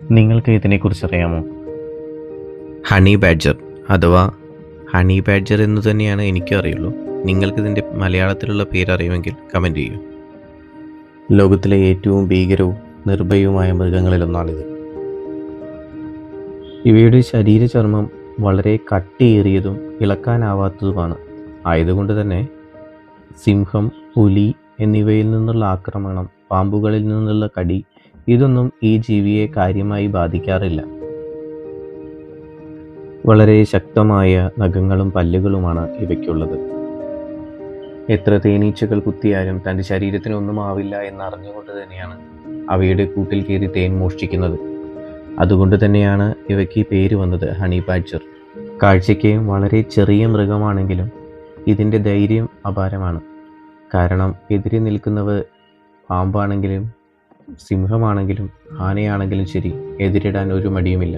നിങ്ങൾക്ക് ഇതിനെക്കുറിച്ചറിയാമോ? Honey badger അഥവാ honey badger എന്ന് തന്നെയാണ് എനിക്കും അറിയുള്ളൂ. നിങ്ങൾക്കിതിൻ്റെ മലയാളത്തിലുള്ള പേരറിയുമെങ്കിൽ കമൻറ്റ് ചെയ്യൂ. ലോകത്തിലെ ഏറ്റവും ഭീകരവും നിർഭയവുമായ മൃഗങ്ങളിലൊന്നാണിത്. ഇവയുടെ ശരീരചർമ്മം വളരെ കട്ടിയേറിയതും ഇളക്കാനാവാത്തതുമാണ്. ആയതുകൊണ്ട് തന്നെ സിംഹം, പുലി എന്നിവയിൽ നിന്നുള്ള ആക്രമണം, പാമ്പുകളിൽ നിന്നുള്ള കടി ഇതൊന്നും ഈ ജീവിയെ കാര്യമായി ബാധിക്കാറില്ല. വളരെ ശക്തമായ നഖങ്ങളും പല്ലുകളുമാണ് ഇവയ്ക്കുള്ളത്. എത്ര തേനീച്ചകൾ കുത്തിയാലും തൻ്റെ ശരീരത്തിനൊന്നും ആവില്ല എന്നറിഞ്ഞുകൊണ്ട് തന്നെയാണ് അവയുടെ കൂട്ടിൽ കയറി തേൻ മോഷ്ടിക്കുന്നത്. അതുകൊണ്ട് തന്നെയാണ് ഇവയ്ക്ക് പേര് വന്നത് ഹണി ബാഡ്ജർ. കാഴ്ചയ്ക്ക് വളരെ ചെറിയ മൃഗമാണെങ്കിലും ഇതിൻ്റെ ധൈര്യം അപാരമാണ്. കാരണം എതിരെ നിൽക്കുന്നവർ പാമ്പാണെങ്കിലും സിംഹമാണെങ്കിലും ആനയാണെങ്കിലും ശരി, എതിരിടാൻ ഒരു മടിയുമില്ല.